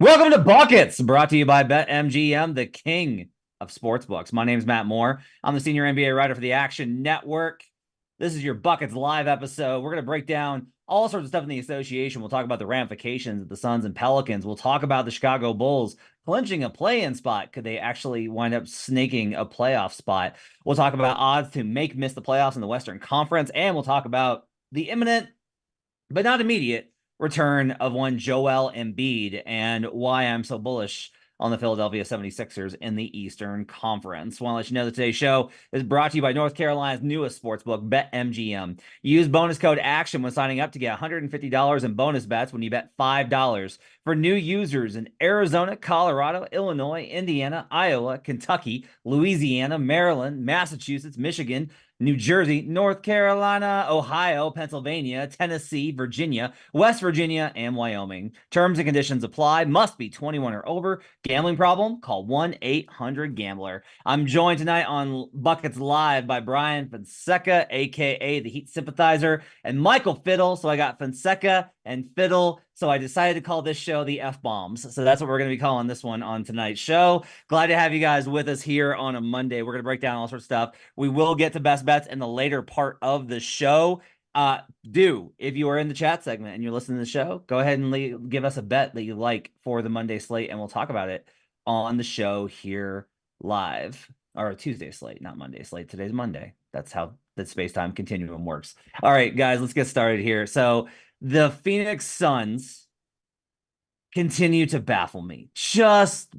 Welcome to Buckets, brought to you by BetMGM, the king of sportsbooks. My name is Matt Moore. I'm the senior NBA writer for the Action Network. This is your Buckets live episode. We're going to break down all sorts of stuff in the association. We'll talk about the ramifications of the Suns and Pelicans. We'll talk about the Chicago Bulls clinching a play-in spot. Could they actually wind up snaking a playoff spot? We'll talk about odds to miss the playoffs in the Western Conference, and we'll talk about the imminent, but not immediate, return of one Joel Embiid and why I'm so bullish on the Philadelphia 76ers in the Eastern Conference. Want to let you know that today's show is brought to you by North Carolina's newest sportsbook, BetMGM. Use bonus code ACTION when signing up to get $150 in bonus bets when you bet $5 for new users in Arizona, Colorado, Illinois, Indiana, Iowa, Kentucky, Louisiana, Maryland, Massachusetts, Michigan, New Jersey, North Carolina, Ohio, Pennsylvania, Tennessee, Virginia, West Virginia, and Wyoming. Terms and conditions apply. Must be 21 or over. Gambling problem? Call 1-800-GAMBLER. I'm joined tonight on Buckets Live by Brian Fonseca, a.k.a. the Heat Sympathizer, and Michael Fiddle. So I got Fonseca and Fiddle. So I decided to call this show the F-Bombs. So that's what we're going to be calling this one on tonight's show. Glad to have you guys with us here on a Monday. We're going to break down all sorts of stuff. We will get to best bets in the later part of the show. If you are in the chat segment and you're listening to the show, go ahead and give us a bet that you like for the Monday slate, and we'll talk about it on the show here live. Or Tuesday slate, not Monday slate. Today's Monday. That's how the space-time continuum works. All right, guys, let's get started here. So the Phoenix Suns continue to baffle me. Just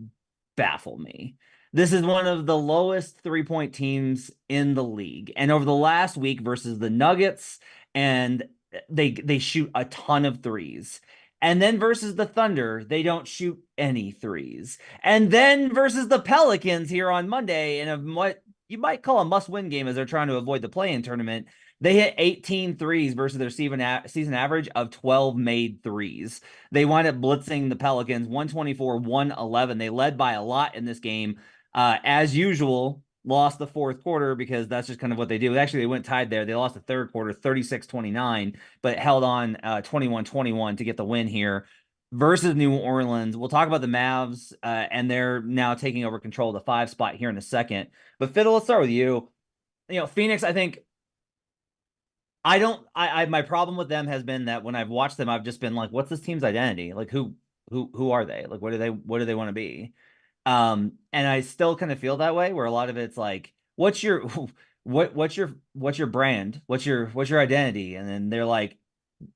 baffle me. This is one of the lowest three-point teams in the league. And over the last week versus the Nuggets, and they shoot a ton of threes. And then versus the Thunder, they don't shoot any threes. And then versus the Pelicans here on Monday, in what you might call a must-win game as they're trying to avoid the play-in tournament, they hit 18 threes versus their season average of 12 made threes. They wind up blitzing the Pelicans 124-111. They led by a lot in this game. As usual, lost the fourth quarter because that's just kind of what they do. Actually, they went tied there. They lost the third quarter 36-29, but held on 21-21 to get the win here versus New Orleans. We'll talk about the Mavs, and they're now taking over control of the 5 spot here in a second. But Fiddle, let's start with you. Phoenix, I think my problem with them has been that when I've watched them, I've just been like, what's this team's identity? Like who are they? Like what do they want to be? And I still kind of feel that way, where a lot of it's like, what's your what's your brand? What's your identity? And then they're like,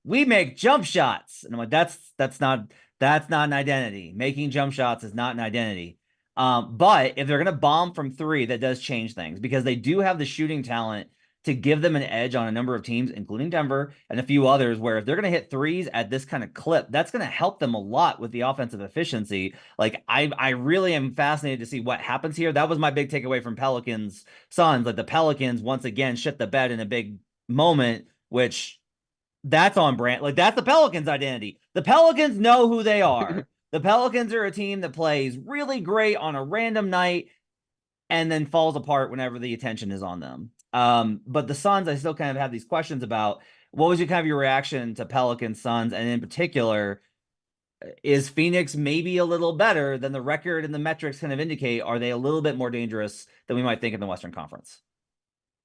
we make jump shots. And I'm like, that's not an identity. Making jump shots is not an identity. But if they're gonna bomb from 3, that does change things because they do have the shooting talent to give them an edge on a number of teams, including Denver and a few others, where if they're going to hit threes at this kind of clip, that's going to help them a lot with the offensive efficiency. Like, I really am fascinated to see what happens here. That was my big takeaway from Pelicans Suns. Like, the Pelicans, once again, shit the bed in a big moment, which that's on brand. Like, that's the Pelicans' identity. The Pelicans know who they are. The Pelicans are a team that plays really great on a random night and then falls apart whenever the attention is on them. But the Suns, I still kind of have these questions about what was your reaction to Pelicans Suns, and in particular, is Phoenix maybe a little better than the record and the metrics kind of indicate? Are they a little bit more dangerous than we might think in the Western Conference?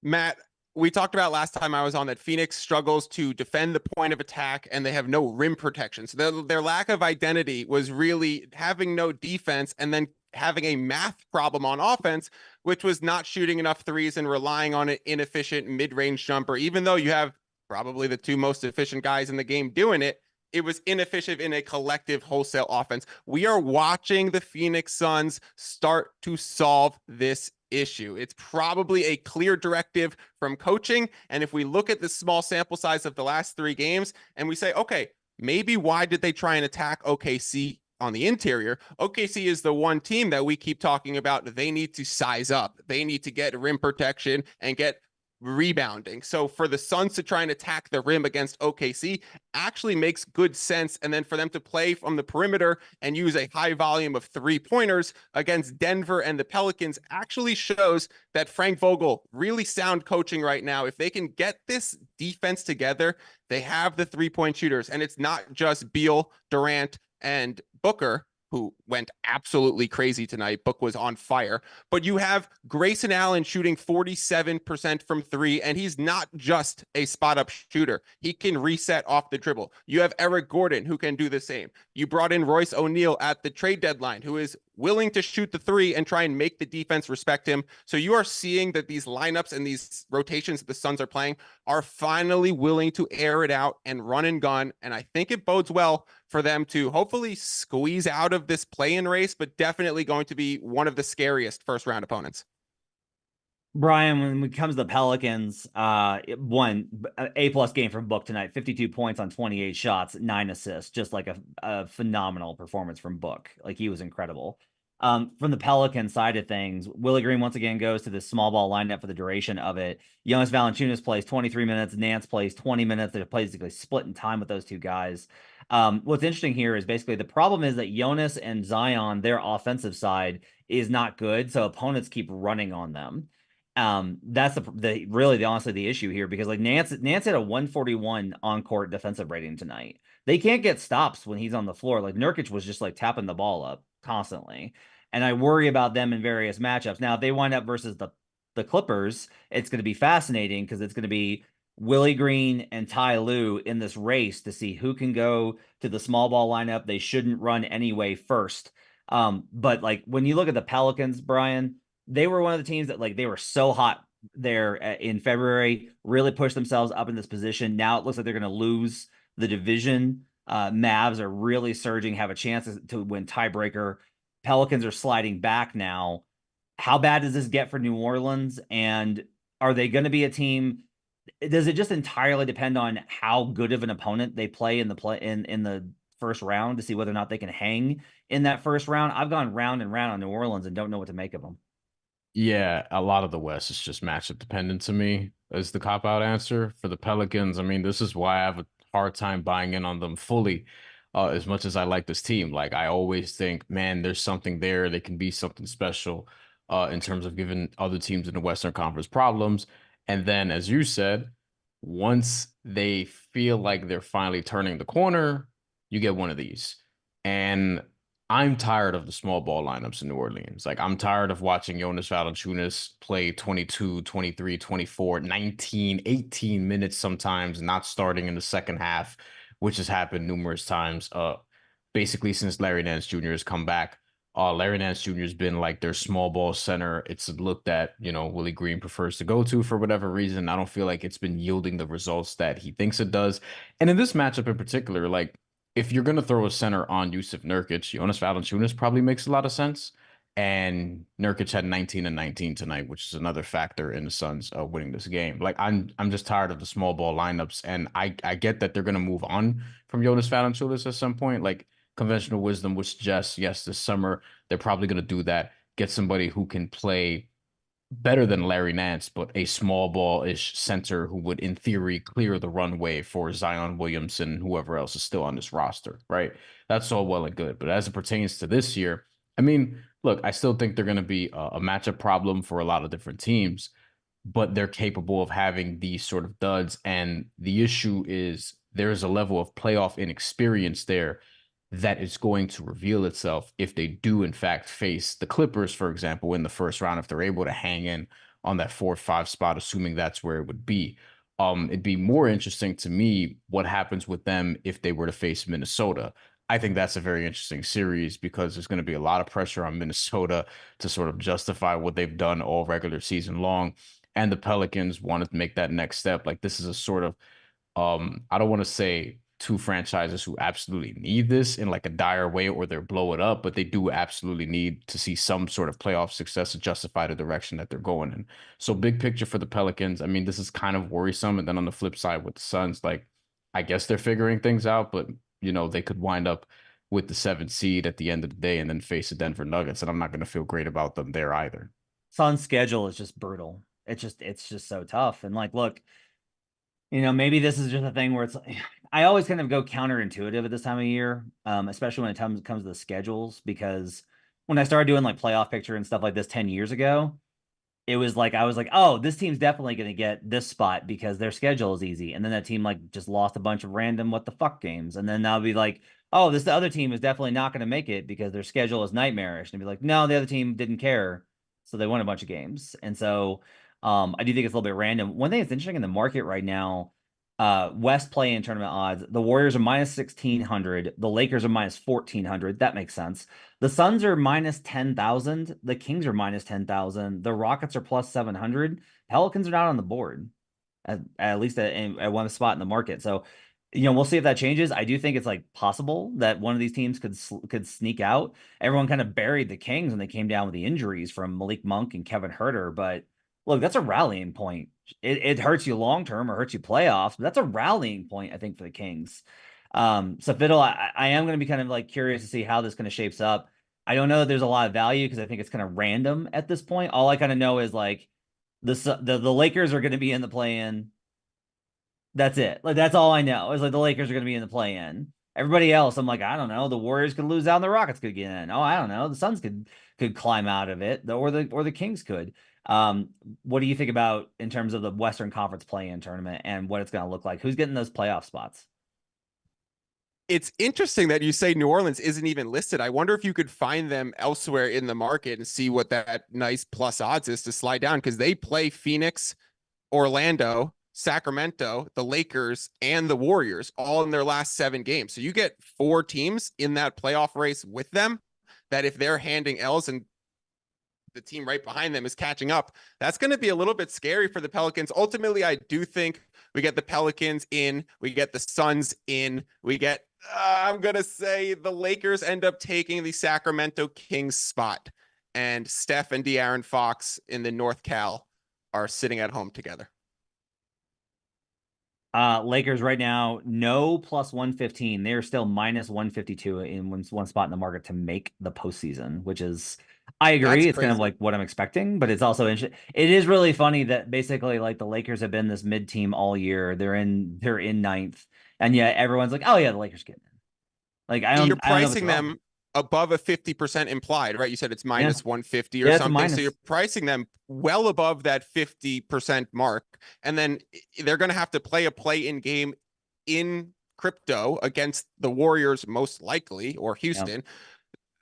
Matt, we talked about last time I was on that Phoenix struggles to defend the point of attack and they have no rim protection. So their lack of identity was really having no defense and then having a math problem on offense, which was not shooting enough threes and relying on an inefficient mid-range jumper. Even though you have probably the 2 most efficient guys in the game doing it, it was inefficient in a collective wholesale offense. We are watching the Phoenix Suns start to solve this issue. It's probably a clear directive from coaching. And if we look at the small sample size of the last 3 games and we say, okay, maybe why did they try and attack OKC on the interior? OKC is the one team that we keep talking about. They need to size up. They need to get rim protection and get rebounding. So for the Suns to try and attack the rim against OKC actually makes good sense. And then for them to play from the perimeter and use a high volume of 3-pointers against Denver and the Pelicans actually shows that Frank Vogel, really sound coaching right now. If they can get this defense together, they have the 3-point shooters. And it's not just Beal, Durant, and Booker. who went absolutely crazy tonight. Book was on fire. But you have Grayson Allen shooting 47% from three, and he's not just a spot up shooter. He can reset off the dribble. You have Eric Gordon, who can do the same. You brought in Royce O'Neal at the trade deadline, who is willing to shoot the three and try and make the defense respect him. So you are seeing that these lineups and these rotations that the Suns are playing are finally willing to air it out and run and gun. And I think it bodes well for them to hopefully squeeze out of this play-in race, but definitely going to be one of the scariest first-round opponents. Brian, when it comes to the Pelicans, one A+ game from Book tonight, 52 points on 28 shots, 9 assists, just like a phenomenal performance from Book. Like, he was incredible. From the Pelican side of things, Willie Green once again goes to the small ball lineup for the duration of it. Jonas Valanciunas plays 23 minutes, Nance plays 20 minutes. They're basically split in time with those two guys. What's interesting here is basically the problem is that Jonas and Zion, their offensive side, is not good, so opponents keep running on them. That's honestly the issue here, because like Nance had a 141 on-court defensive rating tonight. They can't get stops when he's on the floor. Like, Nurkic was just like tapping the ball up constantly. And I worry about them in various matchups. Now, if they wind up versus the Clippers, it's going to be fascinating, because it's going to be Willie Green and Ty Lue in this race to see who can go to the small ball lineup they shouldn't run anyway first. But like, when you look at the Pelicans, Brian, they were one of the teams that, like, they were so hot there in February, really pushed themselves up in this position. Now it looks like they're going to lose the division. Mavs are really surging, have a chance to win tiebreaker. Pelicans are sliding back now. How bad does this get for New Orleans? And are they going to be a team? Does it just entirely depend on how good of an opponent they play in the first round to see whether or not they can hang in that first round? I've gone round and round on New Orleans and don't know what to make of them. Yeah, a lot of the West is just matchup dependent to me, is the cop out answer. For the Pelicans, I mean, this is why I have a hard time buying in on them fully, as much as I like this team. Like, I always think, man, there's something there. They can be something special in terms of giving other teams in the Western Conference problems. And then, as you said, once they feel like they're finally turning the corner, you get one of these. And I'm tired of the small ball lineups in New Orleans. Like, I'm tired of watching Jonas Valanciunas play 22, 23, 24, 19, 18 minutes sometimes, not starting in the second half, which has happened numerous times. Basically since Larry Nance Jr. has come back. Larry Nance Jr. has been like their small ball center. It's a look that, Willie Green prefers to go to for whatever reason. I don't feel like it's been yielding the results that he thinks it does. And in this matchup in particular, like, if you're going to throw a center on Yusuf Nurkic, Jonas Valanciunas probably makes a lot of sense. And Nurkic had 19 and 19 tonight, which is another factor in the Suns winning this game. Like, I'm just tired of the small ball lineups, and I get that they're going to move on from Jonas Valanciunas at some point. Like, conventional wisdom would suggest, yes, this summer they're probably going to do that. Get somebody who can play better than Larry Nance, but a small ball-ish center who would, in theory, clear the runway for Zion Williamson and whoever else is still on this roster, right? That's all well and good. But as it pertains to this year, I mean, look, I still think they're going to be a matchup problem for a lot of different teams, but they're capable of having these sort of duds. And the issue is there's a level of playoff inexperience there that is going to reveal itself if they do, in fact, face the Clippers, for example, in the first round, if they're able to hang in on that 4 or 5 spot, assuming that's where it would be. It'd be more interesting to me what happens with them if they were to face Minnesota. I think that's a very interesting series because there's going to be a lot of pressure on Minnesota to sort of justify what they've done all regular season long. And the Pelicans wanted to make that next step. Like, this is a sort of I don't want to say two franchises who absolutely need this in like a dire way or they're blow it up, but they do absolutely need to see some sort of playoff success to justify the direction that they're going in. So big picture for the Pelicans, I mean, this is kind of worrisome. And then on the flip side with the Suns, like, I guess they're figuring things out, but they could wind up with the 7th seed at the end of the day and then face the Denver Nuggets. And I'm not going to feel great about them there either. Sun's schedule is just brutal. It's just so tough. And like, look, maybe this is just a thing where it's like, I always kind of go counterintuitive at this time of year, especially when it comes to the schedules, because when I started doing like playoff picture and stuff like this 10 years ago, it was like, I was like, oh, this team's definitely going to get this spot because their schedule is easy. And then that team like just lost a bunch of random what the fuck games. And then I'll be like, oh, this the other team is definitely not going to make it because their schedule is nightmarish, and be like, no, the other team didn't care, so they won a bunch of games. And so I do think it's a little bit random. One thing that's interesting in the market right now, West play-in tournament odds, the Warriors are minus 1,600, the Lakers are minus 1,400. That makes sense. The Suns are minus 10,000, the Kings are minus 10,000, the Rockets are plus 700. Pelicans are not on the board, at least at one spot in the market. So, we'll see if that changes. I do think it's like possible that one of these teams could sneak out. Everyone kind of buried the Kings when they came down with the injuries from Malik Monk and Kevin Huerter, but look, that's a rallying point. It hurts you long term or hurts you playoffs, but that's a rallying point, I think, for the Kings. So Fiddle, I am going to be kind of like curious to see how this kind of shapes up. I don't know that there's a lot of value because I think it's kind of random at this point. All I kind of know is like the Lakers are going to be in the play-in. That's it. Like that's all I know. Is like the Lakers are going to be in the play-in. Everybody else, I'm like, I don't know. The Warriors could lose out, and the Rockets could get in. Oh, I don't know. The Suns could climb out of it, or the Kings could. What do you think about in terms of the Western Conference play-in tournament and what it's going to look like? Who's getting those playoff spots? It's interesting that you say New Orleans isn't even listed. I wonder if you could find them elsewhere in the market and see what that nice plus odds is to slide down, because they play Phoenix, Orlando, Sacramento, the Lakers, and the Warriors all in their last 7 games. So you get 4 teams in that playoff race with them that if they're handing L's and the team right behind them is catching up, that's going to be a little bit scary for the Pelicans. Ultimately, I do think we get the Pelicans in, we get the Suns in, we get, I'm going to say the Lakers end up taking the Sacramento Kings spot, and Steph and De'Aaron Fox in the North Cal are sitting at home together. Lakers right now, no plus 115. They're still minus 152 in one spot in the market to make the postseason, which is, I agree. It's kind of like what I'm expecting, but it's also interesting. It is really funny that basically like the Lakers have been this mid team all year. They're in 9th, and yet everyone's like, oh yeah, the Lakers getting in. Like you're pricing them above a 50% implied, right? You said it's minus 150 or something. So you're pricing them well above that 50% mark. And then they're going to have to play a play-in game in crypto against the Warriors, most likely, or Houston.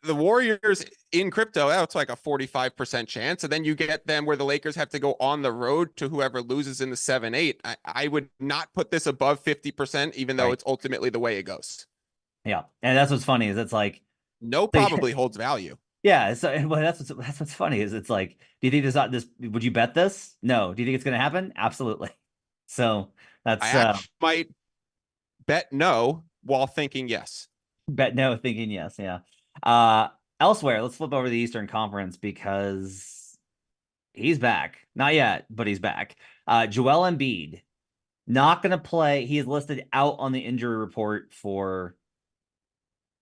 The Warriors in crypto, that's like a 45% chance. And then you get them where the Lakers have to go on the road to whoever loses in the 7-8. I would not put this above 50%, even though it's ultimately the way it goes. Yeah. And that's what's funny is it's like, no probably holds value. Yeah, so well, that's what's funny is it's like, do you think this would you bet this? No. Do you think it's going to happen? Absolutely. So that's I might bet no while thinking yes. Bet no, thinking yes. Yeah. Elsewhere, let's flip over to the Eastern Conference because he's back. Not yet, but he's back. Joel Embiid not going to play. He is listed out on the injury report for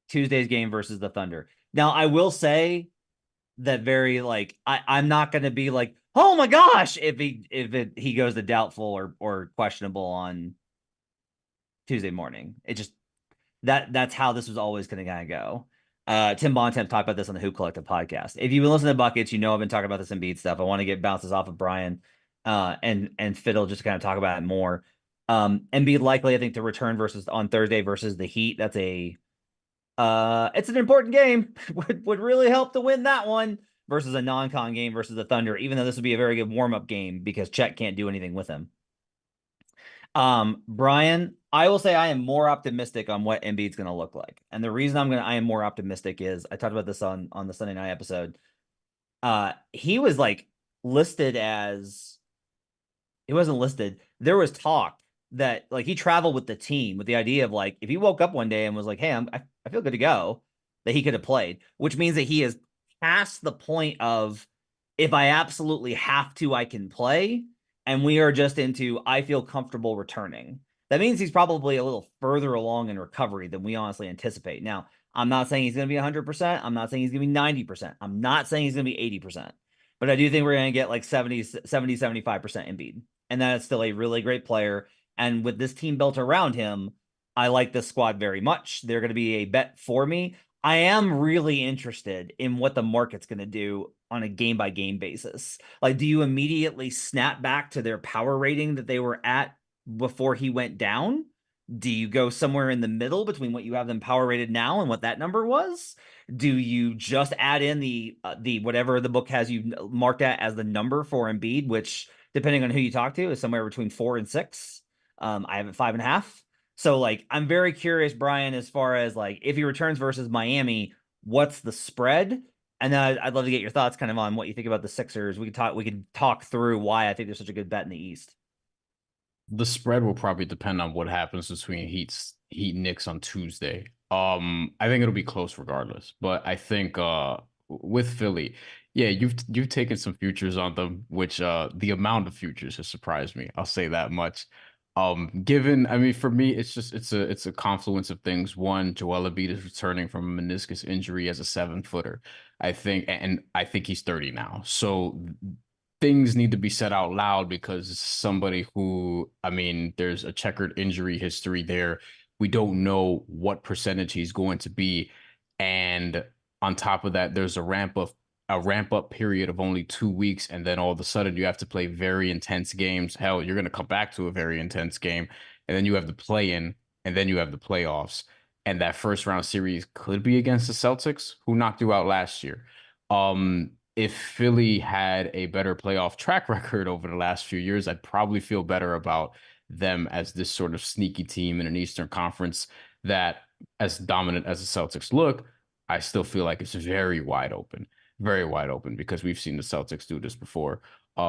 Tuesday's game versus the Thunder. Now, I will say that I'm not going to be like, oh my gosh, if he goes to doubtful or questionable on Tuesday morning. It just that's how this was always going to kind of go. Tim Bontemp talked about this on the Hoop Collective podcast. If you've been listening to Buckets, you know I've been talking about this Embiid stuff. I want to get bounces off of Brian and Fiddle just to kind of talk about it more. Embiid likely, I think, to return on Thursday versus the Heat. That's it's an important game. would really help to win that one versus a non-con game versus the Thunder, even though this would be a very good warm-up game because Chet can't do anything with him. Brian, I will say I am more optimistic on what Embiid's going to look like. And the reason I am more optimistic is I talked about this on the Sunday night episode. He was like listed as, he wasn't listed. There was talk that like he traveled with the team with the idea of like, if he woke up one day and was like, hey, I feel good to go, that he could have played, which means that he is past the point of, if I absolutely have to, I can play. And we are just into, I feel comfortable returning. That means he's probably a little further along in recovery than we honestly anticipate. Now, I'm not saying he's going to be 100%. I'm not saying he's going to be 90%. I'm not saying he's going to be 80%. But I do think we're going to get like 75% Embiid. And that is still a really great player. And with this team built around him, I like this squad very much. They're going to be a bet for me. I am really interested in what the market's going to do on a game-by-game basis. Like, do you immediately snap back to their power rating that they were at before he went down? Do you go somewhere in the middle between what you have them power rated now and what that number was? Do you just add in the whatever the book has you marked at as the number for Embiid, which depending on who you talk to is somewhere between 4 and 6. I have it 5.5. So like I'm very curious, Brian, as far as like if he returns versus Miami, what's the spread? And then I'd love to get your thoughts kind of on what you think about the Sixers. We could talk through why I think they're such a good bet in the East. The spread will probably depend on what happens between Heat Knicks on Tuesday. I think it'll be close regardless, but I think with Philly, yeah, you've taken some futures on them, which the amount of futures has surprised me. I'll say that much. Given, I mean, for me, it's a confluence of things. One, Joel Embiid is returning from a meniscus injury as a 7-footer. I think he's 30 now. So things need to be said out loud because somebody who, I mean, there's a checkered injury history there. We don't know what percentage he's going to be. And on top of that, there's a ramp up period of only 2 weeks. And then all of a sudden you have to play very intense games. Hell, you're going to come back to a very intense game. And then you have the play in, and then you have the playoffs. And that first round series could be against the Celtics, who knocked you out last year. If Philly had a better playoff track record over the last few years, I'd probably feel better about them as this sort of sneaky team in an Eastern Conference that, as dominant as the Celtics look, I still feel like it's very wide open because we've seen the Celtics do this before.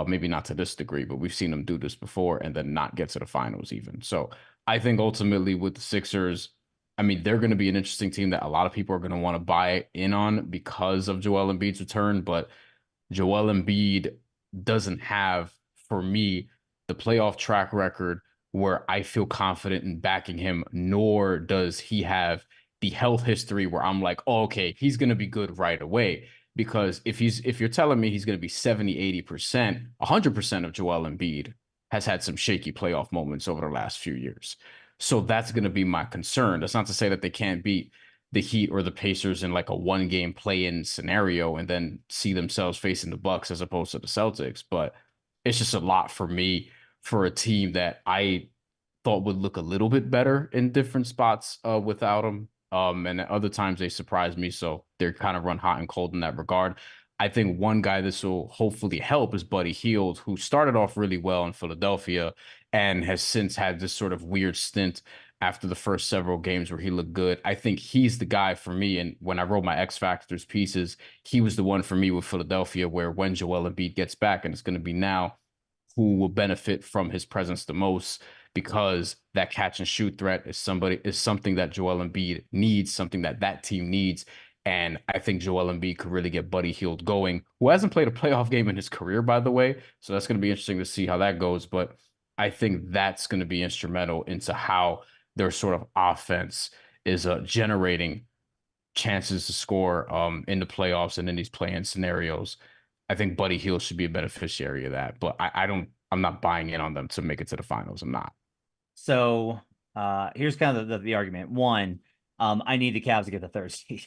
Maybe not to this degree, but we've seen them do this before and then not get to the finals even. So I think ultimately with the Sixers, I mean, they're going to be an interesting team that a lot of people are going to want to buy in on because of Joel Embiid's return. But Joel Embiid doesn't have, for me, the playoff track record where I feel confident in backing him, nor does he have the health history where I'm like, oh, okay, he's going to be good right away. Because if you're telling me he's going to be 70, 80%, 100% of Joel Embiid has had some shaky playoff moments over the last few years. So that's going to be my concern. That's not to say that they can't beat the Heat or the Pacers in like a 1-game play-in scenario and then see themselves facing the Bucks as opposed to the Celtics. But it's just a lot for me for a team that I thought would look a little bit better in different spots without them. And at other times they surprised me. So they're kind of run hot and cold in that regard. I think one guy this will hopefully help is Buddy Hield, who started off really well in Philadelphia and has since had this sort of weird stint after the first several games where he looked good. I think he's the guy for me. And when I wrote my X Factors pieces, he was the one for me with Philadelphia, where when Joel Embiid gets back, and it's going to be now, who will benefit from his presence the most, because that catch and shoot threat is something that Joel Embiid needs, something that team needs. And I think Joel Embiid could really get Buddy Hield going, who hasn't played a playoff game in his career, by the way. So that's going to be interesting to see how that goes. But I think that's going to be instrumental into how their sort of offense is generating chances to score in the playoffs and in these play-in scenarios. I think Buddy Hield should be a beneficiary of that, but I'm not buying in on them to make it to the finals. I'm not. So here's kind of the argument. One, I need the Cavs to get the third seed.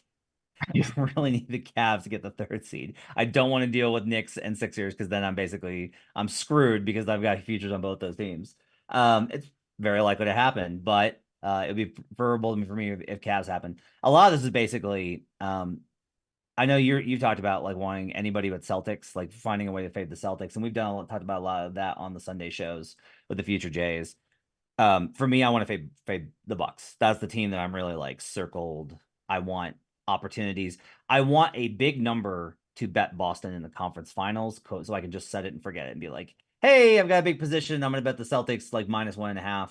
I really need the Cavs to get the third seed. I don't want to deal with Knicks and Sixers because then I'm screwed because I've got futures on both those teams. It's very likely to happen, but it'd be preferable for me if Cavs happen. A lot of this is basically, I know you've talked about like wanting anybody but Celtics, like finding a way to fade the Celtics, and we've talked about a lot of that on the Sunday shows with the future Jays. For me, I want to fade the Bucks. That's the team that I'm really like circled. I want opportunities. I want a big number to bet Boston in the conference finals, so I can just set it and forget it and be like, hey, I've got a big position. I'm going to bet the Celtics like -1.5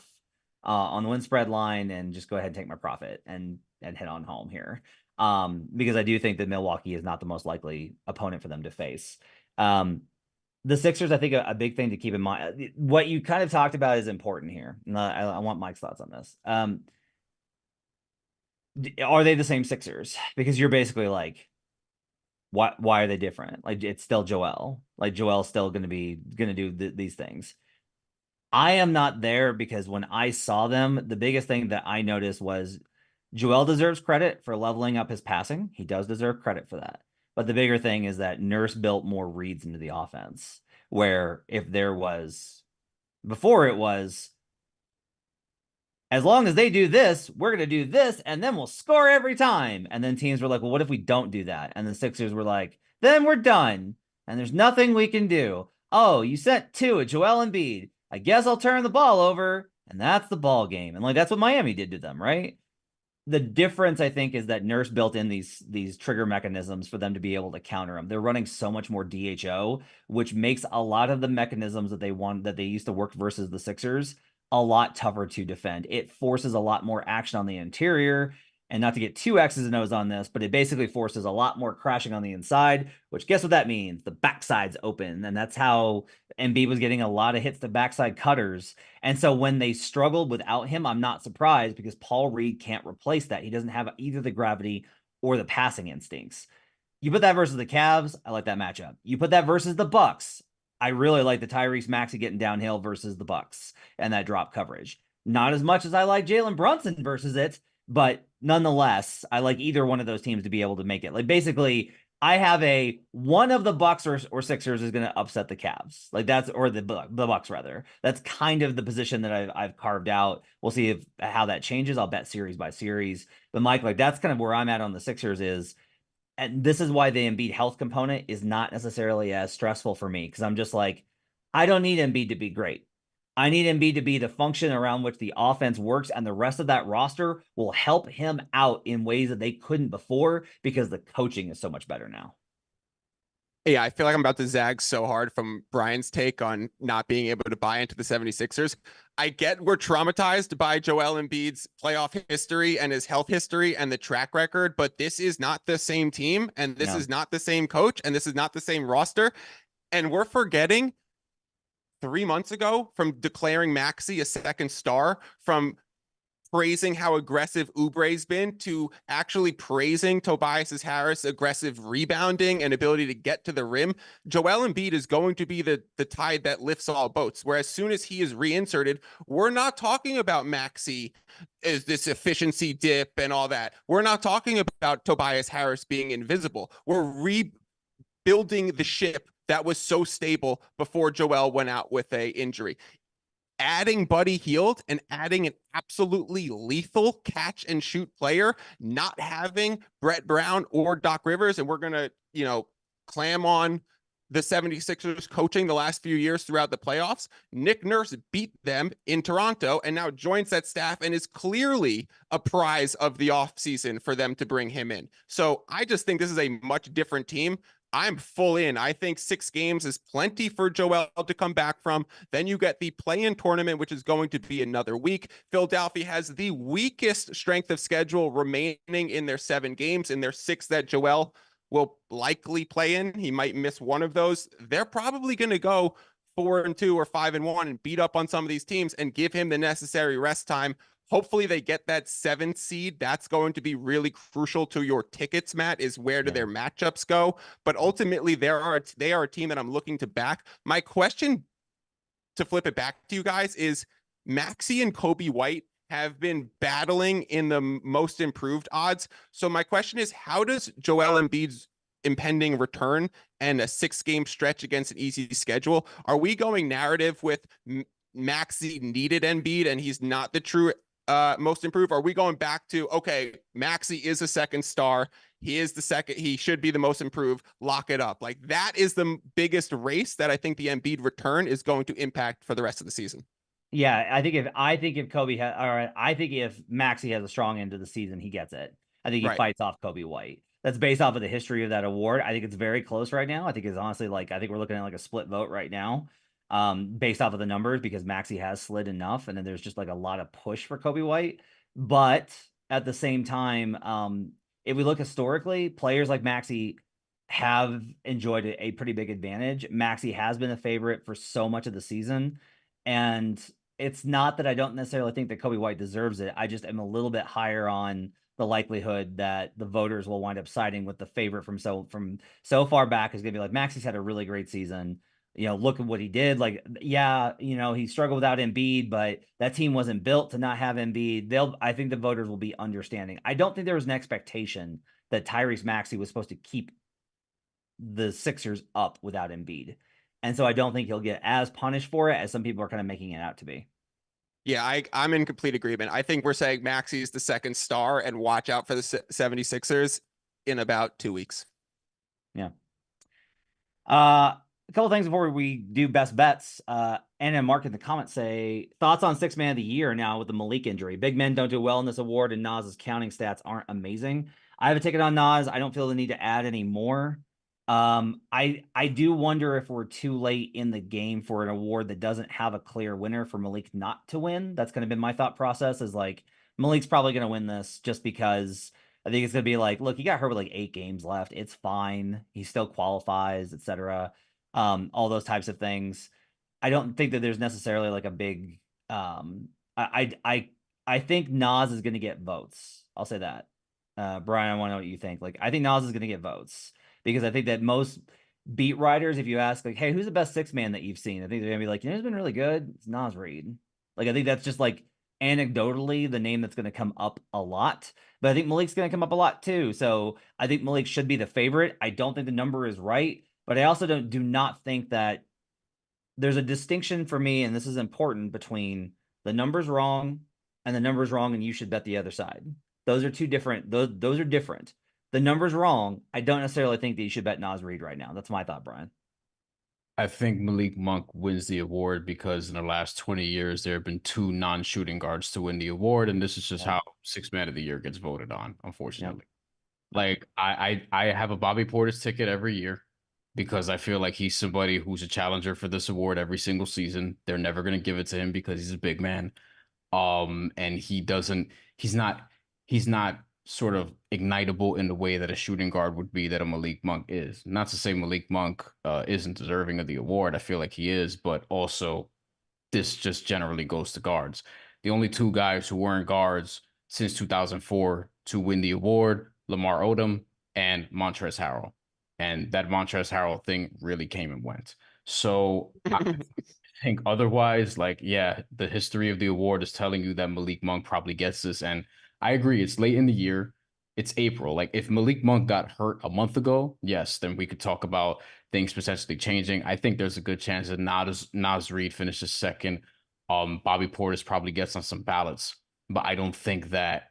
on the win spread line and just go ahead and take my profit and head on home here. Because I do think that Milwaukee is not the most likely opponent for them to face. The Sixers, I think a big thing to keep in mind, what you kind of talked about is important here. And I want Mike's thoughts on this. Are they the same Sixers? Because you're basically like, why are they different? Like, it's still Joel. Like, Joel's still going to do these things. I am not there because when I saw them, the biggest thing that I noticed was Joel deserves credit for leveling up his passing. He does deserve credit for that. But the bigger thing is that Nurse built more reads into the offense, where if there was, before it was, as long as they do this, we're going to do this, and then we'll score every time. And then teams were like, well, what if we don't do that? And the Sixers were like, then we're done, and there's nothing we can do. Oh, you sent 2 at Joel Embiid. I guess I'll turn the ball over, and that's the ball game. And like that's what Miami did to them, right? The difference, I think, is that Nurse built in these trigger mechanisms for them to be able to counter them. They're running so much more DHO, which makes a lot of the mechanisms that they used to work versus the Sixers a lot tougher to defend. It forces a lot more action on the interior. And not to get too X's and O's on this, but it basically forces a lot more crashing on the inside, which guess what that means? The backside's open. And that's how Embiid was getting a lot of hits to backside cutters. And so when they struggled without him, I'm not surprised because Paul Reed can't replace that. He doesn't have either the gravity or the passing instincts. You put that versus the Cavs, I like that matchup. You put that versus the Bucks, I really like the Tyrese Maxey getting downhill versus the Bucks and that drop coverage. Not as much as I like Jalen Brunson versus it, but nonetheless, I like either one of those teams to be able to make it. Like basically, I have one of the Bucks or Sixers is going to upset the Cavs. Like that's or the Bucks rather. That's kind of the position that I've carved out. We'll see how that changes. I'll bet series by series. But Mike, like that's kind of where I'm at on the Sixers is. And this is why the Embiid health component is not necessarily as stressful for me because I'm just like, I don't need Embiid to be great. I need Embiid to be the function around which the offense works, and the rest of that roster will help him out in ways that they couldn't before because the coaching is so much better now. Yeah, I feel like I'm about to zag so hard from Brian's take on not being able to buy into the 76ers. I get we're traumatized by Joel Embiid's playoff history and his health history and the track record, but this is not the same team, and this is not the same coach, and this is not the same roster. And we're forgetting 3 months ago from declaring Maxey a second star, from praising how aggressive Oubre's been to actually praising Tobias Harris' aggressive rebounding and ability to get to the rim. Joel Embiid is going to be the tide that lifts all boats, where as soon as he is reinserted, we're not talking about Maxey is this efficiency dip and all that. We're not talking about Tobias Harris being invisible. We're rebuilding the ship that was so stable before Joel went out with a injury. Adding Buddy Hield and adding an absolutely lethal catch and shoot player, not having Brett Brown or Doc Rivers, and we're going to, clam on the 76ers coaching the last few years throughout the playoffs. Nick Nurse beat them in Toronto and now joins that staff and is clearly a prize of the offseason for them to bring him in. So I just think this is a much different team. I'm full in. I think 6 games is plenty for Joel to come back from. Then you get the play-in tournament, which is going to be another week. Philadelphia has the weakest strength of schedule remaining in their 7 games. In their 6 that Joel will likely play in, he might miss one of those. They're probably going to go 4-2 or 5-1 and beat up on some of these teams and give him the necessary rest time. Hopefully they get that 7th seed. That's going to be really crucial to your tickets, Matt, is where do their matchups go? But ultimately they are a team that I'm looking to back. My question to flip it back to you guys is Maxey and Kobe White have been battling in the most improved odds. So my question is, how does Joel Embiid's impending return and a 6-game stretch against an easy schedule, are we going narrative with Maxey needed Embiid and he's not the true most improved? Are we going back to, okay, Maxey is a second star, he is the second, he should be the most improved, lock it up? Like that is the biggest race that I think the Embiid return is going to impact for the rest of the season. Yeah, I think if Kobe has, or I think if Maxey has a strong end of the season, he gets it. I think he fights off Kobe White. That's based off of the history of that award. I think it's very close right now. I think it's honestly I think we're looking at like a split vote right now, based off of the numbers because Maxey has slid enough, and then there's just like a lot of push for Kobe White. But at the same time, if we look historically, players like Maxey have enjoyed a pretty big advantage. Maxey has been a favorite for so much of the season, and it's not that I don't necessarily think that Kobe White deserves it. I just am a little bit higher on the likelihood that the voters will wind up siding with the favorite from so far back is going to be like, Maxey's had a really great season. Look at what he did. Like, yeah, he struggled without Embiid, but that team wasn't built to not have Embiid. I think the voters will be understanding. I don't think there was an expectation that Tyrese Maxey was supposed to keep the Sixers up without Embiid. And so I don't think he'll get as punished for it as some people are kind of making it out to be. Yeah, I'm in complete agreement. I think we're saying Maxi's the second star and watch out for the 76ers in about 2 weeks. Yeah. A couple things before we do best bets. Anna and Mark in the comments say thoughts on sixth man of the year now with the Malik injury. Big men don't do well in this award, and Nas's counting stats aren't amazing. I have a ticket on Nas. I don't feel the need to add any more. I do wonder if we're too late in the game for an award that doesn't have a clear winner for Malik not to win. That's kind of been my thought process. Is like Malik's probably going to win this just because I think it's gonna be like, look, he got hurt with like 8 games left. It's fine. He still qualifies, etc. All those types of things. I don't think that there's necessarily like a big. I think Nas is gonna get votes. I'll say that. Brian, I want to know what you think. Like, I think Nas is gonna get votes because I think that most beat writers, if you ask, like, hey, who's the best six man that you've seen? I think they're gonna be like, you know, who's been really good? It's Nas Reed. Like, I think that's just like anecdotally the name that's gonna come up a lot. But I think Malik's going to come up a lot too. So I think Malik should be the favorite. I don't think the number is right, but I also do not think that there's a distinction for me, and this is important, between the number's wrong and the number's wrong and you should bet the other side. Those are two different. Those are different. The number's wrong. I don't necessarily think that you should bet Nas Reed right now. That's my thought, Brian. I think Malik Monk wins the award because in the last 20 years, there have been 2 non-shooting guards to win the award. And this is just how sixth man of the year gets voted on, unfortunately. Like I have a Bobby Portis ticket every year because I feel like he's somebody who's a challenger for this award every single season. They're never going to give it to him because he's a big man. And he's not sort of ignitable in the way that a shooting guard would be that a Malik Monk is. Not to say Malik Monk isn't deserving of the award. I feel like he is, but also this just generally goes to guards. The only 2 guys who weren't guards since 2004 to win the award, Lamar Odom and Montrezl Harrell. And that Montrezl Harrell thing really came and went. So I think otherwise, like, yeah, the history of the award is telling you that Malik Monk probably gets this. And I agree, it's late in the year. It's April. Like, if Malik Monk got hurt a month ago, yes, then we could talk about things potentially changing. I think there's a good chance that Nas Reed finishes second. Bobby Portis probably gets on some ballots, but I don't think that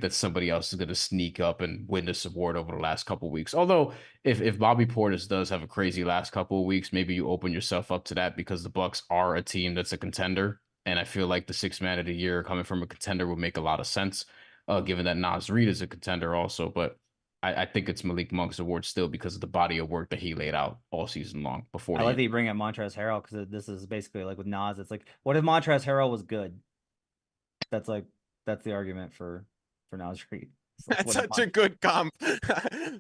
somebody else is going to sneak up and win this award over the last couple of weeks. Although, if Bobby Portis does have a crazy last couple of weeks, maybe you open yourself up to that because the Bucks are a team that's a contender, and I feel like the sixth man of the year coming from a contender would make a lot of sense, given that Nas Reed is a contender also. But I think it's Malik Monk's award still because of the body of work that he laid out all season long before. I like that you bring up Montrezl Harrell because this is basically like with Nas. It's like, what if Montrezl Harrell was good? That's the argument for Nas Reed. Like, That's such a good comp.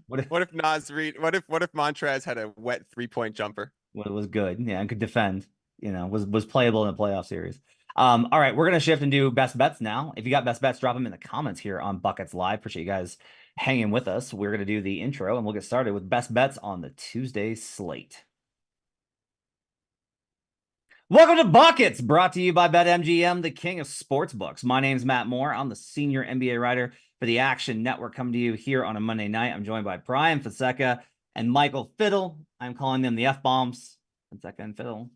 What if Nas Reed? What if Montrez had a wet 3-point jumper? What was good, yeah, and could defend. Was playable in a playoff series. All right, we're gonna shift and do best bets now. If you got best bets, drop them in the comments here on Buckets Live. Appreciate you guys hanging with us. We're gonna do the intro and we'll get started with best bets on the Tuesday slate. Welcome to Buckets, brought to you by BetMGM, the king of sportsbooks. My name's Matt Moore. I'm the senior NBA writer for the Action Network, coming to you here on a Monday night. I'm joined by Brian Fonseca and Michael Fiddle. I'm calling them the F-bombs, Fonseca and Fiddle.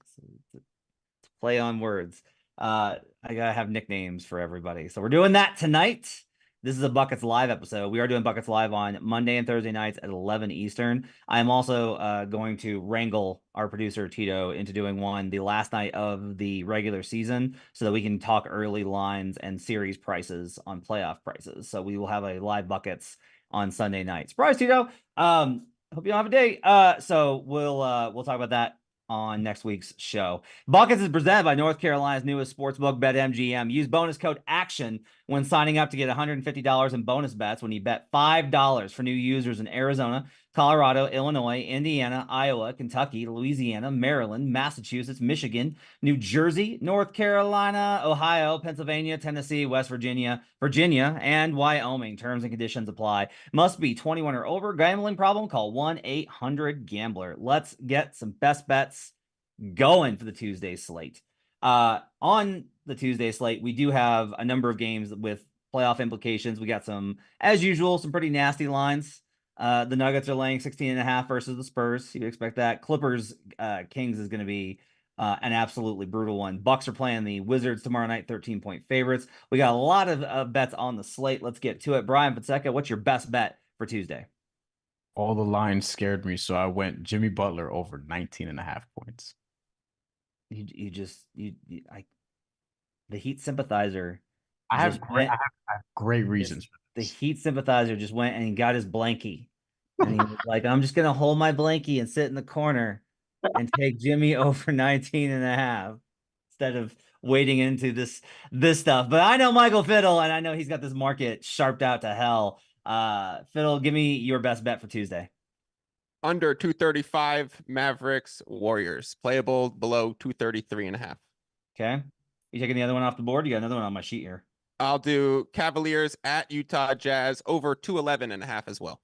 It's play on words. I gotta have nicknames for everybody. So we're doing that tonight. This is a Buckets Live episode. We are doing Buckets Live on Monday and Thursday nights at 11 Eastern. I'm also going to wrangle our producer, Tito, into doing one the last night of the regular season so that we can talk early lines and series prices on playoff prices. So we will have a live Buckets on Sunday night. Surprise, Tito. Hope you don't have a date. So we'll talk about that on next week's show. Buckets is presented by North Carolina's newest sportsbook, BetMGM. Use bonus code ACTION when signing up to get $150 in bonus bets when you bet $5 for new users in Arizona, Colorado, Illinois, Indiana, Iowa, Kentucky, Louisiana, Maryland, Massachusetts, Michigan, New Jersey, North Carolina, Ohio, Pennsylvania, Tennessee, West Virginia, and Wyoming. Terms and conditions apply. Must be 21 or over. Gambling problem? Call 1-800-GAMBLER. Let's get some best bets going for the Tuesday slate. On the Tuesday slate, we do have a number of games with playoff implications. We got some, as usual, some pretty nasty lines. The Nuggets are laying 16.5 versus the Spurs. You'd expect that. Clippers Kings is going to be An absolutely brutal one. Bucks are playing the Wizards tomorrow night, 13-point favorites. We got a lot of bets on the slate. Let's get to it. Brian Fonseca, what's your best bet for Tuesday? All the lines scared me, so I went Jimmy Butler over 19.5 points. The Heat sympathizer I have just great, went. I have great reasons for The this. Heat sympathizer just went and got his blankie. And he was like, I'm just gonna hold my blankie and sit in the corner and take Jimmy over 19.5 instead of wading into this stuff. But I know Michael Fiddle, and I know he's got this market sharped out to hell. Fiddle, give me your best bet for Tuesday. Under 235, Mavericks, Warriors. Playable below 233.5. Okay. You taking the other one off the board? You got another one on my sheet here. I'll do Cavaliers at Utah Jazz over 211.5 as well.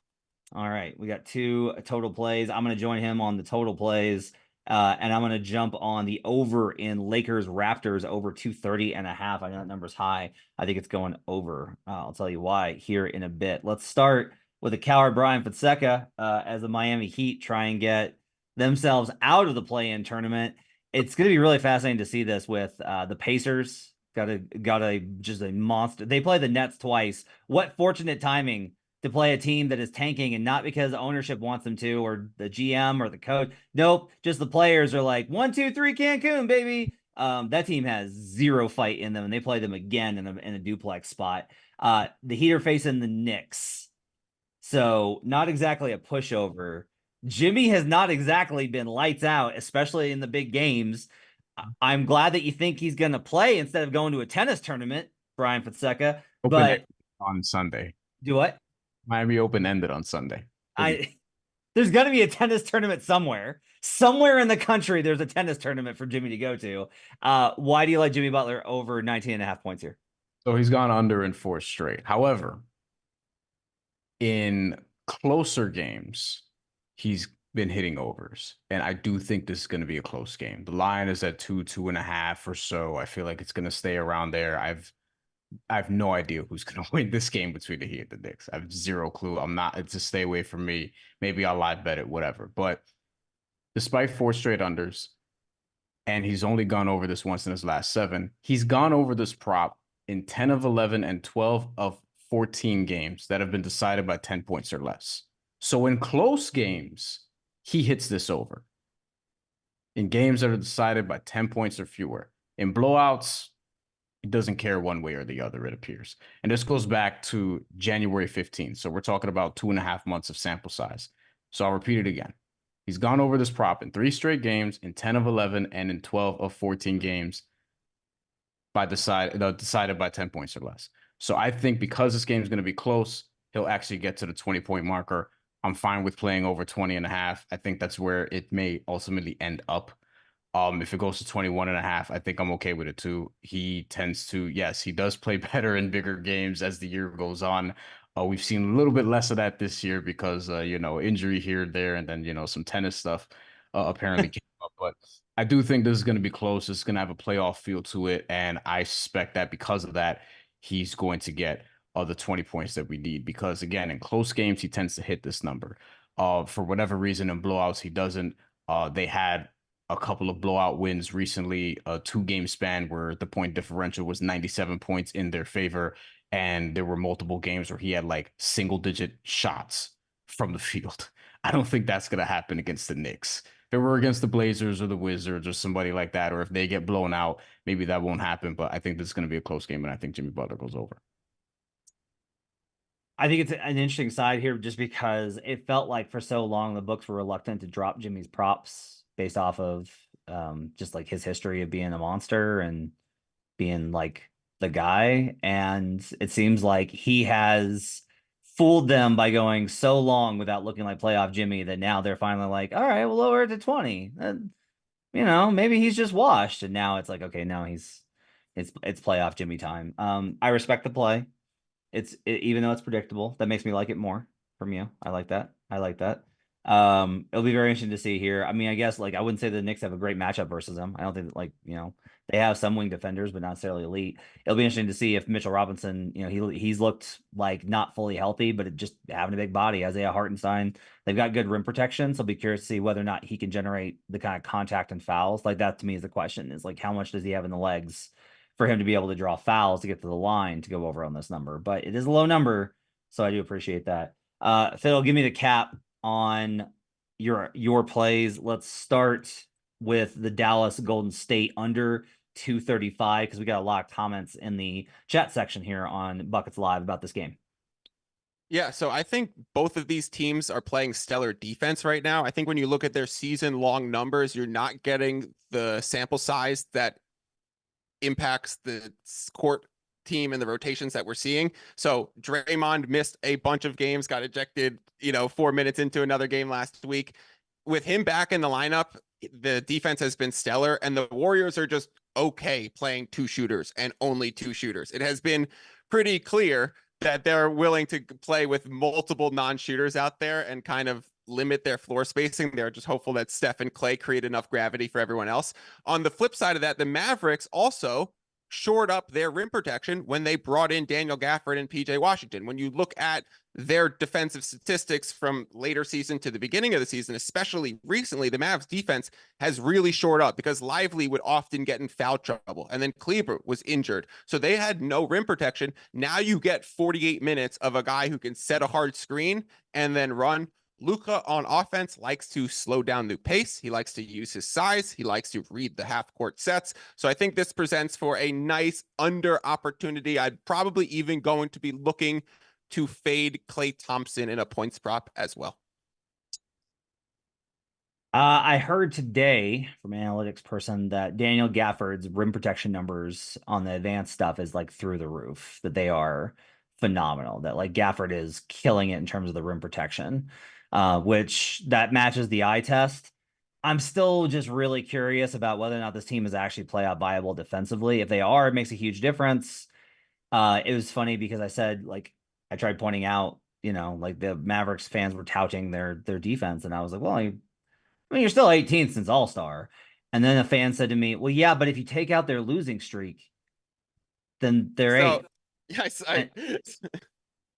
All right, we got 2 total plays. I'm going to join him on the total plays, and I'm going to jump on the over in Lakers Raptors over 230.5. I know that number's high. I think it's going over. I'll tell you why here in a bit. Let's start with the coward Brian Fonseca as the Miami Heat try and get themselves out of the play-in tournament. It's going to be really fascinating to see this with the Pacers. Got a just a monster. They play the Nets twice. What fortunate timing to play a team that is tanking, and not because ownership wants them to, or the GM or the coach. Nope, just the players are like 1, 2, 3 Cancun, baby. That team has zero fight in them, and they play them again in a duplex spot. The Heat are facing the Knicks, so not exactly a pushover. Jimmy has not exactly been lights out, especially in the big games. I'm glad that you think he's going to play instead of going to a tennis tournament, Brian Fonseca. But On Sunday. do what? Miami Open ended on Sunday. There's got to be a tennis tournament somewhere. Somewhere in the country, there's a tennis tournament for Jimmy to go to. Why do you like Jimmy Butler over 19.5 points here? So he's gone under in 4 straight. However, in closer games, he's been hitting overs. And I do think this is going to be a close game. The line is at 2.5 or so. I feel like it's going to stay around there. I have no idea who's going to win this game between the Heat and the Knicks. I have zero clue. It's a stay away from me. Maybe I'll live bet it, whatever. But despite 4 straight unders, and he's only gone over this once in his last 7, he's gone over this prop in 10 of 11 and 12 of 14 games that have been decided by 10 points or less. So in close games, he hits this over. In games that are decided by 10 points or fewer. In blowouts, he doesn't care one way or the other, it appears. And this goes back to January 15th. So we're talking about 2.5 months of sample size. So I'll repeat it again. He's gone over this prop in 3 straight games, in 10 of 11, and in 12 of 14 games decided by 10 points or less. So I think because this game is going to be close, he'll actually get to the 20-point marker. I'm fine with playing over 20.5. I think that's where it may ultimately end up. If it goes to 21.5, I think I'm okay with it too. He tends to, yes, he does play better in bigger games as the year goes on. We've seen a little bit less of that this year because, injury here, there, and then, some tennis stuff apparently came up. But I do think this is going to be close. It's going to have a playoff feel to it. And I suspect that because of that, he's going to get the 20 points that we need. Because, again, in close games, he tends to hit this number. For whatever reason, in blowouts, he doesn't. They had a couple of blowout wins recently, a 2-game span where the point differential was 97 points in their favor. And there were multiple games where he had like single-digit shots from the field. I don't think that's going to happen against the Knicks. If it were against the Blazers or the Wizards or somebody like that, or if they get blown out, maybe that won't happen. But I think this is going to be a close game, and I think Jimmy Butler goes over. I think it's an interesting side here just because it felt like for so long the books were reluctant to drop Jimmy's props based off of just like his history of being a monster and being like the guy. And it seems like he has fooled them by going so long without looking like playoff Jimmy that now they're finally like, all right, we'll lower it to 20. Maybe he's just washed. And now it's like, okay, now it's playoff Jimmy time. I respect the play. Even though it's predictable, that makes me like it more from you. I like that. It'll be very interesting to see here. I mean, I guess like I wouldn't say the Knicks have a great matchup versus them. I don't think that, like, they have some wing defenders, but not necessarily elite. It'll be interesting to see if Mitchell Robinson, he's looked like not fully healthy, but just having a big body. Isaiah Hartenstein, they've got good rim protection, so I'll be curious to see whether or not he can generate the kind of contact and fouls. Like that to me is the question: is like how much does he have in the legs for him to be able to draw fouls to get to the line to go over on this number? But it is a low number, so I do appreciate that. Phil, give me the cap on your plays. Let's start with the Dallas Golden State under 235 because we got a lot of comments in the chat section here on Buckets Live about this game. Yeah, so I think both of these teams are playing stellar defense right now. I think when you look at their season-long numbers, you're not getting the sample size that impacts the court team and the rotations that we're seeing. So Draymond missed a bunch of games, got ejected, 4 minutes into another game last week. With him back in the lineup, the defense has been stellar, and the Warriors are just okay playing two shooters and only two shooters. It has been pretty clear that they're willing to play with multiple non-shooters out there and kind of limit their floor spacing. They're just hopeful that Steph and Clay create enough gravity for everyone else. On the flip side of that, the Mavericks also shored up their rim protection when they brought in Daniel Gafford and PJ Washington. When you look at their defensive statistics from later season to the beginning of the season, especially recently, the Mavs defense has really shored up because Lively would often get in foul trouble, and then Kleber was injured. So they had no rim protection. Now you get 48 minutes of a guy who can set a hard screen and then run. Luka on offense likes to slow down the pace. He likes to use his size. He likes to read the half court sets. So I think this presents for a nice under opportunity. I'd probably even going to be looking to fade Klay Thompson in a points prop as well. I heard today from an analytics person that Daniel Gafford's rim protection numbers on the advanced stuff is like through the roof, that they are phenomenal, that like Gafford is killing it in terms of the rim protection, which that matches the eye test. I'm still just really curious about whether or not this team is actually playoff viable defensively. If they are, it makes a huge difference. It was funny because I said, like, I tried pointing out, like the Mavericks fans were touting their defense, and I was like, well, I mean, you're still 18th since All-Star. And then a fan said to me, well, yeah, but if you take out their losing streak, then they're eighth. Yes,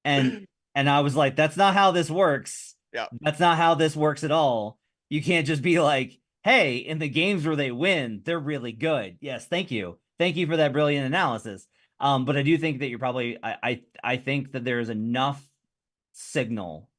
and I was like, that's not how this works. Yeah. That's not how this works at all. You can't just be like, hey, in the games where they win, they're really good. Yes, thank you. Thank you for that brilliant analysis. But I do think that you're probably I think that there's enough signal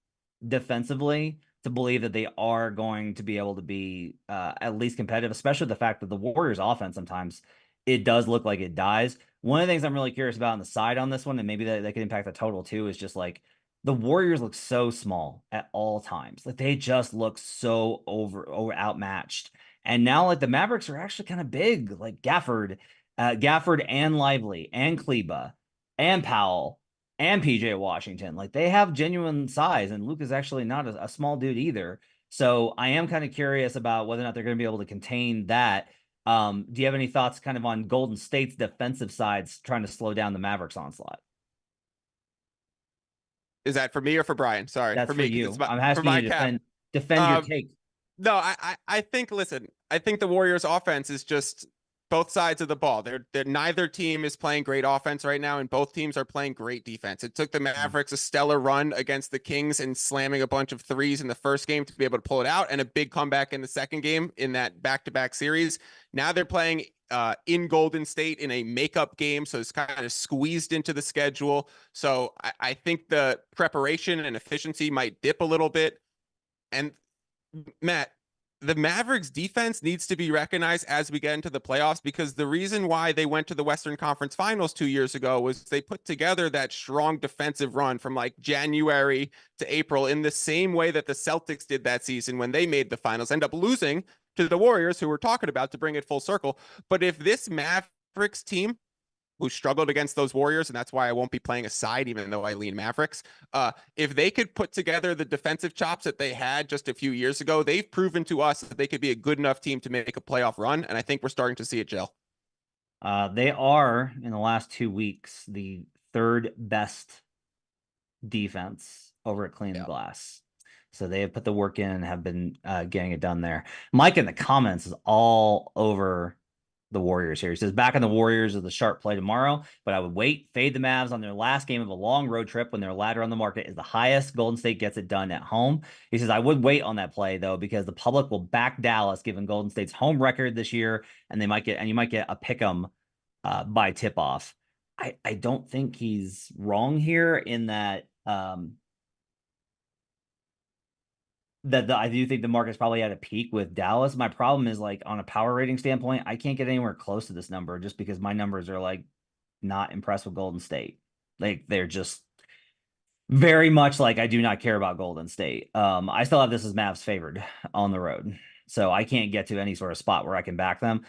defensively to believe that they are going to be able to be at least competitive, especially the fact that the Warriors offense sometimes it does look like it dies. One of the things I'm really curious about on the side on this one, and maybe that could impact the total too, is just like the Warriors look so small at all times. Like they just look so over outmatched. And now like the Mavericks are actually kind of big, like Gafford and Lively and Kleba and Powell and PJ Washington. Like they have genuine size, and Luke is actually not a small dude either. So I am kind of curious about whether or not they're going to be able to contain that. Do you have any thoughts kind of on Golden State's defensive sides trying to slow down the Mavericks onslaught? Is that for me or for Brian? Sorry, That's for me. you. I'm asking you to defend your take. No, I think, listen, I think the Warriors offense is just both sides of the ball. They're neither team is playing great offense right now, and both teams are playing great defense. It took the Mavericks a stellar run against the Kings and slamming a bunch of threes in the first game to be able to pull it out, and a big comeback in the second game in that back-to-back series. Now they're playing in Golden State in a makeup game, so it's kind of squeezed into the schedule. So I think the preparation and efficiency might dip a little bit. And Matt, the Mavericks defense needs to be recognized as we get into the playoffs, because the reason why they went to the Western Conference Finals 2 years ago was they put together that strong defensive run from like January to April in the same way that the Celtics did that season when they made the finals, end up losing to the Warriors, who we're talking about, to bring it full circle. But if this Mavericks team, who struggled against those Warriors, and that's why I won't be playing a side, even though I lean Mavericks. If they could put together the defensive chops that they had just a few years ago, they've proven to us that they could be a good enough team to make a playoff run, and I think we're starting to see it gel. They are, in the last 2 weeks, the third best defense over at Clean Glass. So they have put the work in and have been getting it done there. Mike in the comments is all over the Warriors here. He says, back on the Warriors of the sharp play tomorrow, but I would wait, fade the Mavs on their last game of a long road trip when their ladder on the market is the highest. Golden State gets it done at home. He says, I would wait on that play, though, because the public will back Dallas given Golden State's home record this year, and you might get a pick 'em by tip off. I don't think he's wrong here in that I do think the market's probably at a peak with Dallas. My problem is, like, on a power rating standpoint, I can't get anywhere close to this number just because my numbers are like not impressed with Golden State. Like, they're just very much like I do not care about Golden State. I still have this as Mavs favored on the road, so I can't get to any sort of spot where I can back them.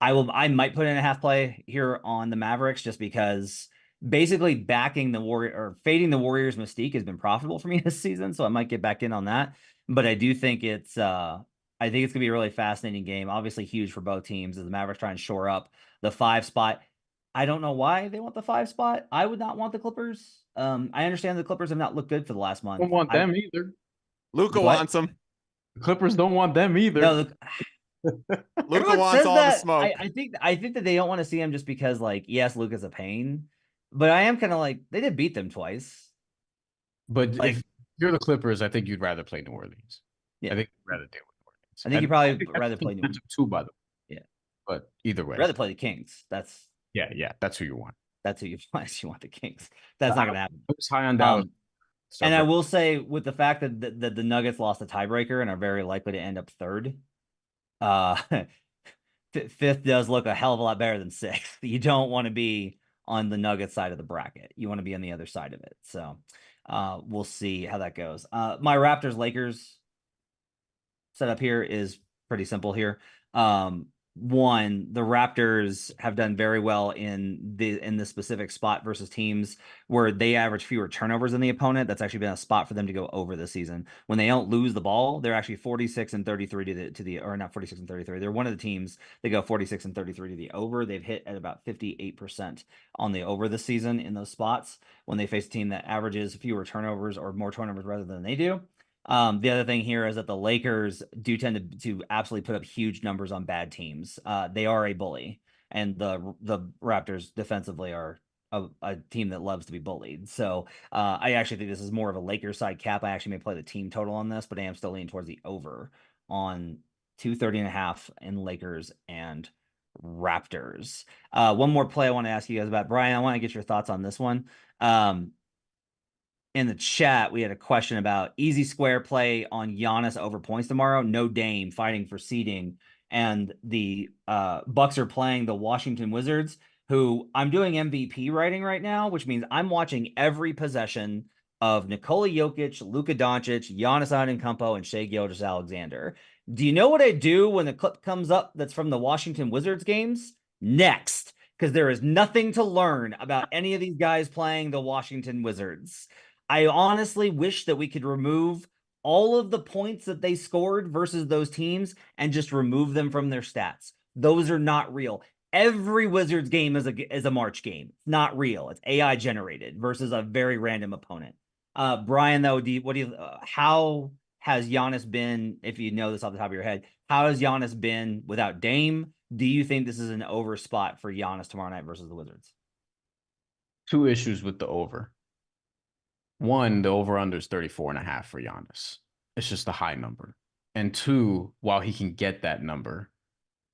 I might put in a half play here on the Mavericks just because basically backing the Warrior or fading the Warriors mystique has been profitable for me this season, so I might get back in on that. But I do think it's gonna be a really fascinating game. Obviously huge for both teams as the Mavericks try and shore up the 5 spot. I don't know why they want the 5 spot. I would not want the Clippers. I understand the Clippers have not looked good for the last month. Don't want them either. Luka wants them. The Clippers don't want them either. No, Luka wants all the smoke. I think that they don't want to see him just because, like, yes, Luka's a pain, but I am kind of like, they did beat them twice. But like, if you're the Clippers, I think you'd rather play New Orleans. Yeah. I think you'd rather deal with New Orleans. I think you'd probably rather play New Orleans too, by the way. Yeah. But either way. I'd rather play the Kings. Yeah, that's who you want. That's who you want. You want the Kings. That's not gonna happen. I was high on Dallas. And I will say, with the fact that the Nuggets lost a tiebreaker and are very likely to end up third, fifth does look a hell of a lot better than sixth. You don't want to be on the Nuggets side of the bracket. You want to be on the other side of it. So we'll see how that goes. My Raptors Lakers setup here is pretty simple here. One, the Raptors have done very well in the specific spot versus teams where they average fewer turnovers than the opponent. That's actually been a spot for them to go over this season. When they don't lose the ball, they're actually 46-33 or not 46-33. They're one of the teams that go 46-33 to the over. They've hit at about 58% on the over this season in those spots when they face a team that averages fewer turnovers or more turnovers rather than they do. The other thing here is that the Lakers do tend to absolutely put up huge numbers on bad teams. They are a bully, and the Raptors defensively are a team that loves to be bullied. So I actually think this is more of a Lakers side cap. I actually may play the team total on this, but I am still leaning towards the over on 230.5 in Lakers and Raptors. One more play I want to ask you guys about. Brian, I want to get your thoughts on this one. In the chat, we had a question about easy square play on Giannis over points tomorrow. No Dame fighting for seeding, and the Bucks are playing the Washington Wizards, who I'm doing MVP writing right now, which means I'm watching every possession of Nikola Jokic, Luka Doncic, Giannis Antetokounmpo, and Shai Gilgeous-Alexander. Do you know what I do when the clip comes up that's from the Washington Wizards games? Next, because there is nothing to learn about any of these guys playing the Washington Wizards. I honestly wish that we could remove all of the points that they scored versus those teams and just remove them from their stats. Those are not real. Every Wizards game is a March game. It's not real. It's AI generated versus a very random opponent. Brian, though, how has Giannis been, if you know this off the top of your head, how has Giannis been without Dame? Do you think this is an over spot for Giannis tomorrow night versus the Wizards? 2 issues with the over. One, the over-under is 34.5 for Giannis. It's just a high number. And 2, while he can get that number,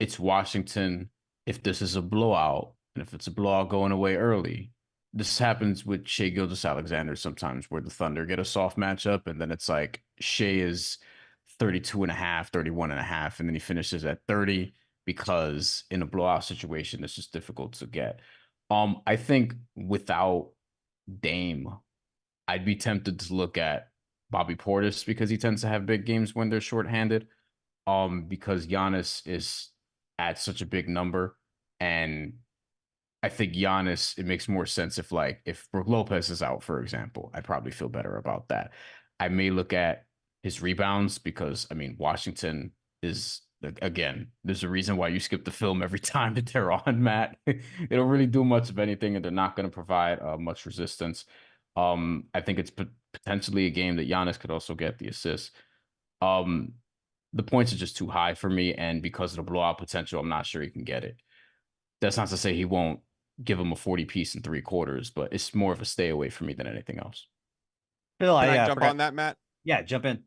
it's Washington. If this is a blowout, and if it's a blowout going away early, this happens with Shai Gilgeous-Alexander sometimes, where the Thunder get a soft matchup, and then it's like Shai is 32.5, 31.5, and then he finishes at 30 because in a blowout situation, it's just difficult to get. I think without Dame, I'd be tempted to look at Bobby Portis because he tends to have big games when they're shorthanded. Because Giannis is at such a big number, and I think Giannis, it makes more sense if Brook Lopez is out, for example. I'd probably feel better about that. I may look at his rebounds because, I mean, Washington is, again, there's a reason why you skip the film every time that they're on, Matt. They don't really do much of anything, and they're not going to provide much resistance. I think it's potentially a game that Giannis could also get the assist. The points are just too high for me, and because of the blowout potential, I'm not sure he can get it. That's not to say he won't give him a 40 piece in 3 quarters, but it's more of a stay away for me than anything else. Phil, Can I I jump forgot. on that, Matt? Yeah, jump in.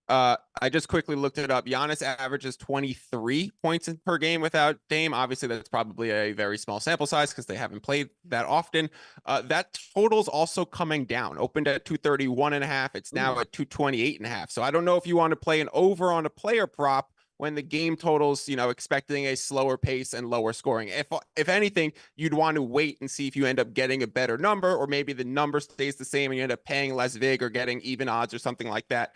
I just quickly looked it up. Giannis averages 23 points per game without Dame. Obviously, that's probably a very small sample size because they haven't played that often. That total's also coming down. Opened at 231.5. It's now at 228.5. So I don't know if you want to play an over on a player prop when the game totals, expecting a slower pace and lower scoring. If anything, you'd want to wait and see if you end up getting a better number, or maybe the number stays the same and you end up paying less vig or getting even odds or something like that.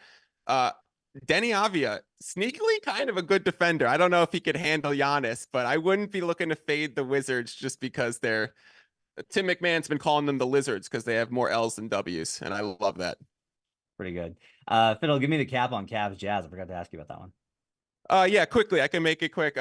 Denny Avia, sneakily kind of a good defender. I don't know if he could handle Giannis, but I wouldn't be looking to fade the Wizards just because they're Tim McMahon's been calling them the Lizards because they have more L's than W's, and I love that. Pretty good. Fiddle, give me the cap on Cavs Jazz. I forgot to ask you about that one. Yeah, quickly. I can make it quick.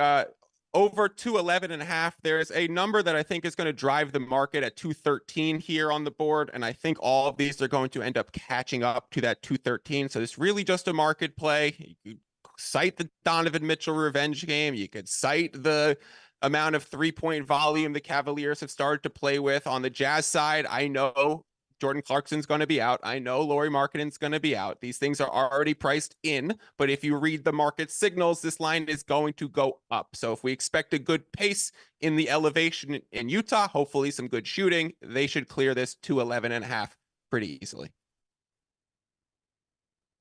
Over 211.5. There's a number that I think is going to drive the market at 213 here on the board. And I think all of these are going to end up catching up to that 213. So it's really just a market play. You could cite the Donovan Mitchell revenge game. You could cite the amount of 3-point volume the Cavaliers have started to play with. On the Jazz side, I know Jordan Clarkson's going to be out. I know Lauri Markkanen's going to be out. These things are already priced in, but if you read the market signals, this line is going to go up. So if we expect a good pace in the elevation in Utah, hopefully some good shooting, they should clear this 211.5 pretty easily.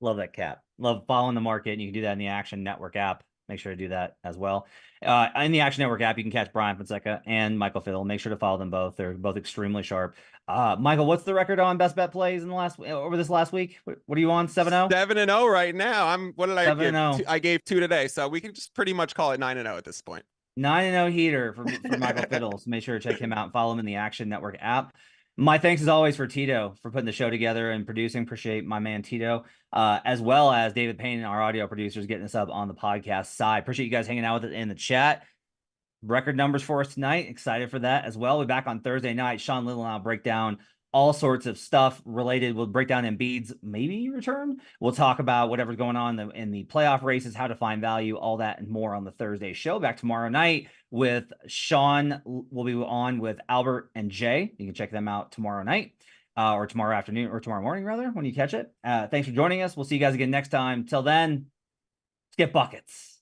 Love that cap. Love following the market, and you can do that in the Action Network app. Make sure to do that as well. In the Action Network app, you can catch Brian Fonseca and Michael Fiddle. Make sure to follow them both. They're both extremely sharp. Michael, what's the record on best bet plays in the over this last week? What are you on? 7-0? 7-0 right now. What did I give? 7-0. I gave 2 today, so we can just pretty much call it 9-0 at this point. 9-0 heater for Michael Fiddle. So make sure to check him out and follow him in the Action Network app. My thanks as always for Tito for putting the show together and producing. Appreciate my man Tito, as well as David Payne, our audio producers, getting us up on the podcast side. Appreciate you guys hanging out with it in the chat. Record numbers for us tonight. Excited for that as well. We'll be back on Thursday night. Sean Little and I'll break down all sorts of stuff related. We'll break down Embiid's maybe return. We'll talk about whatever's going on in the playoff races, how to find value, all that and more on the Thursday show. Back tomorrow night with Sean. We'll be on with Albert and Jay. You can check them out tomorrow night or tomorrow afternoon or tomorrow morning, rather, when you catch it. Thanks for joining us. We'll see you guys again next time. Till then, let's get buckets.